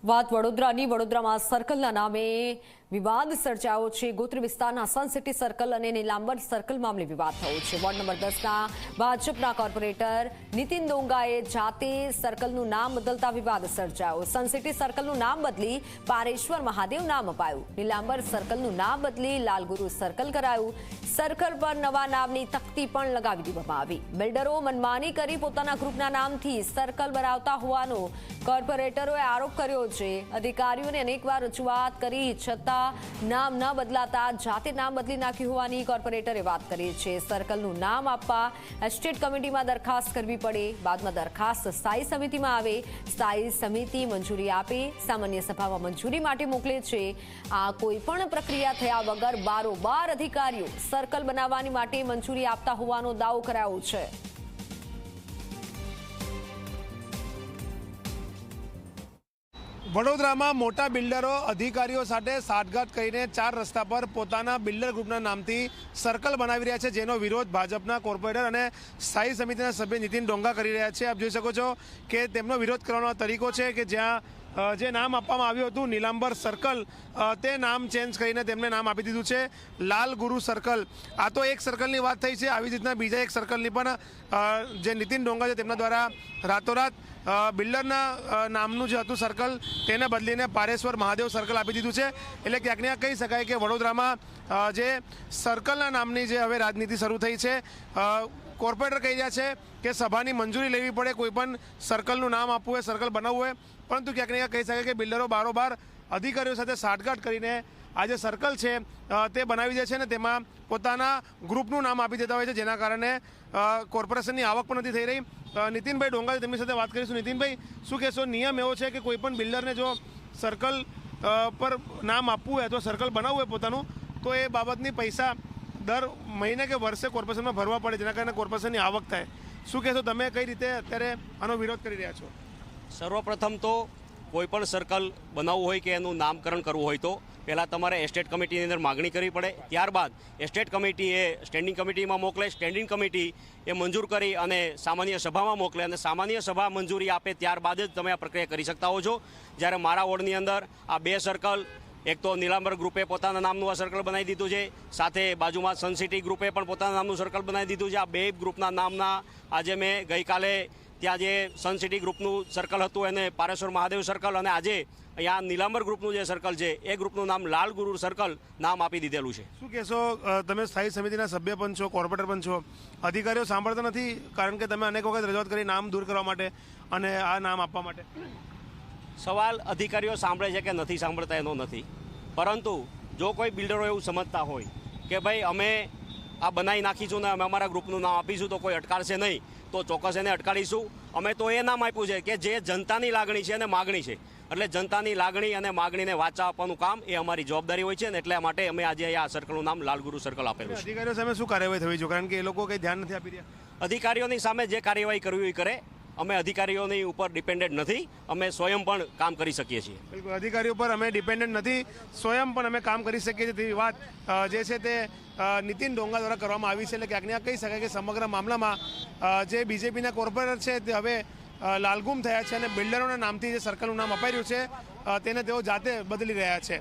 વાત વડોદરાની વડોદરામાં સર્કલના નામે વિવાદ સર્જાયો છે। ગોત્રી વિસ્તારના સન સિટી સર્કલ અને નીલાંબર સર્કલ મામલે વિવાદ થયો છે। વોર્ડ નંબર 10ના ભાજપના કોર્પોરેટર નીતિન ડોંગાએ જાતે સર્કલનું નામ બદલતા વિવાદ સર્જાયો। સન સિટી સર્કલનું નામ બદલી પારેશ્વર મહાદેવ નામ અપાયું। નીલાંબર સર્કલનું નામ બદલી લાલગુરુ સર્કલ કરાયું। સર્કલ પર નવા નામની તકતી પણ લગાવી દેવામાં આવી। બિલ્ડરો મનમાની કરી પોતાના ગ્રુપના નામથી સર્કલ બનાવતા હોવાનો કોર્પોરેટરોએ આરોપ કર્યો છે। અધિકારીઓને અનેકવાર રજૂઆત કરી છતાં નામ ન બદલાતા જાતે નામ બદલી નાખ્યું હોવાની કોર્પોરેટરે વાત કરી છે। સર્કલનું નામ આપવા એસ્ટેટ કમિટીમાં દરખાસ્ત કરવી પડે, બાદમાં દરખાસ્ત સ્થાયી સમિતિમાં આવે, સ્થાયી સમિતિ મંજૂરી આપે, સામાન્ય સભામાં મંજૂરી માટે મોકલે છે। આ કોઈ પણ પ્રક્રિયા થયા વગર બારોબાર અધિકારીઓ સર્કલ બનાવવાની માટે મંજૂરી આપતા હોવાનો દાવો કરાયો છે। વડોદરામાં મોટા બિલ્ડરો અધિકારીઓ સાથે સાઠગાંઠ કરીને 4 રસ્તા પર પોતાના બિલ્ડર ગ્રુપના નામથી સર્કલ બનાવી રહ્યા છે, જેનો વિરોધ ભાજપના કોર્પોરેટર અને સ્થાયી સમિતિના સભ્ય નીતિન ડોંગા કરી રહ્યા છે। આપ જોઈ શકો છો કે તેમનો વિરોધ કરવાનો તરીકો છે કે જ્યાં જે નામ આપવામાં આવ્યું હતું નીલાંબર સર્કલ, તે નામ ચેન્જ કરીને તેમને નામ આપી દીધું છે લાલ ગુરુ સર્કલ। આ તો એક સર્કલની વાત થઈ છે, આવી જ રીતના બીજા એક સર્કલની પણ જે નીતિન ડોંગા છે તેમના દ્વારા રાતોરાત બિલ્ડરના નામનું જે હતું સર્કલ તેને બદલીને પારેશ્વર મહાદેવ સર્કલ આપી દીધું છે। એટલે ક્યાંક ને કહી શકાય કે વડોદરામાં જે સર્કલના નામની જે હવે રાજનીતિ શરૂ થઈ છે, કોર્પોરેટર કહી રહ્યા છે કે સભાની મંજૂરી લેવી પડે કોઈ પણ સર્કલનું નામ આપવું હોય, સર્કલ બનાવવું હોય, પરંતુ ક્યાંક ને કહી શકાય કે બિલ્ડરો બારોબાર અધિકારીઓ સાથે સાઠગાંઠ કરીને આ જે સર્કલ છે તે બનાવી દે છે ને તેમાં પોતાના ગ્રુપનું નામ આપી દેતા હોય છે, જેના કારણે કોર્પોરેશનની આવક પણ નથી થઈ રહી। નીતિનભાઈ ડોંગા તેમની સાથે વાત કરીશું। નીતિનભાઈ, શું કહેશો, નિયમ એવો છે કે કોઈ પણ બિલ્ડરને જો સર્કલ પર નામ આપવું હોય અથવા સર્કલ બનાવવું હોય પોતાનું, તો એ બાબતની પૈસા દર મહિને કે વર્ષે કોર્પોરેશનમાં ભરવા પડે, જેના કારણે કોર્પોરેશનની આવક થાય। શું કહેશો તમે, કઈ રીતે અત્યારે આનો વિરોધ કરી રહ્યા છો? સર્વપ્રથમ તો કોઈ પણ સર્કલ બનાવવું હોય કે એનું નામકરણ કરવું હોય તો પહેલાં તમારે એસ્ટેટ કમિટીની અંદર માગણી કરવી પડે, ત્યારબાદ એસ્ટેટ કમિટી એ સ્ટેન્ડિંગ કમિટીમાં મોકલે, સ્ટેન્ડિંગ કમિટી એ મંજૂર કરી અને સામાન્ય સભામાં મોકલે અને સામાન્ય સભા મંજૂરી આપે ત્યારબાદ જ તમે આ પ્રક્રિયા કરી શકતા હો છો। જ્યારે મારા વોર્ડની અંદર આ 2 સર્કલ, એક તો નીલાંબર ગ્રુપે પોતાના નામનું આ સર્કલ બનાવી દીધું છે, સાથે બાજુમાં સન સિટી ગ્રુપે પણ પોતાના નામનું સર્કલ બનાવી દીધું છે। આ 2 ગ્રુપના નામના આજે મેં ગઈકાલે ત્યાં જે સન સિટી ગ્રુપનું સર્કલ હતું એને પારેશ્વર મહાદેવ સર્કલ અને આજે અહીંયા નીલાંબર ગ્રુપનું જે સર્કલ છે એ ગ્રુપનું નામ લાલ ગુરુ સર્કલ નામ આપી દીધેલું છે। શું કહેશો, તમે સ્થાયી સમિતિના સભ્ય પણ છો, કોર્પોરેટર પણ છો, અધિકારીઓ સાંભળતા નથી? કારણ કે તમે અનેક વખત રજૂઆત કરી નામ દૂર કરવા માટે અને આ નામ આપવા માટે। સવાલ અધિકારીઓ સાંભળે છે કે નથી સાંભળતા એનો નથી, પરંતુ જો કોઈ બિલ્ડરો એવું સમજતા હોય કે ભાઈ અમે આ બનાવી નાખીશું ને અમે અમારા ગ્રુપનું નામ આપીશું તો કોઈ અટકાળશે નહીં, તો ચોક્કસ એને અટકાડીશું। અમે તો એ નામ આપ્યું છે કે જે જનતાની લાગણી છે અને માગણી છે, એટલે જનતાની લાગણી અને માગણીને વાચા આપવાનું કામ એ અમારી જવાબદારી હોય છે ને એટલા માટે અમે આજે આ સર્કલનું નામ લાલગુરુ સર્કલ આપેલું છે। અધિકારીઓ સામે શું કાર્યવાહી થવી જોઈએ, કારણ કે એ લોકો કંઈ ધ્યાન નથી આપી રહ્યા? અધિકારીઓની સામે જે કાર્યવાહી કરવી એ કરે, અમે અધિકારીઓની ઉપર ડિપેન્ડન્ટ નથી, અમે સ્વયં પણ કામ કરી શકીએ છીએ। બિલકુલ, અધિકારીઓ પર અમે ડિપેન્ડન્ટ નથી, સ્વયં પણ અમે કામ કરી શકીએ છીએ તેવી વાત જે છે તે નીતિન ડોંગા દ્વારા કરવામાં આવી છે। એટલે ક્યાંક ને કહી શકાય કે સમગ્ર મામલામાં જે બીજેપીના કોર્પોરેટર છે તે હવે લાલગુમ થયા છે અને બિલ્ડરોના નામથી જે સર્કલનું નામ અપાઈ રહ્યું છે તેને તેઓ જાતે બદલી રહ્યા છે।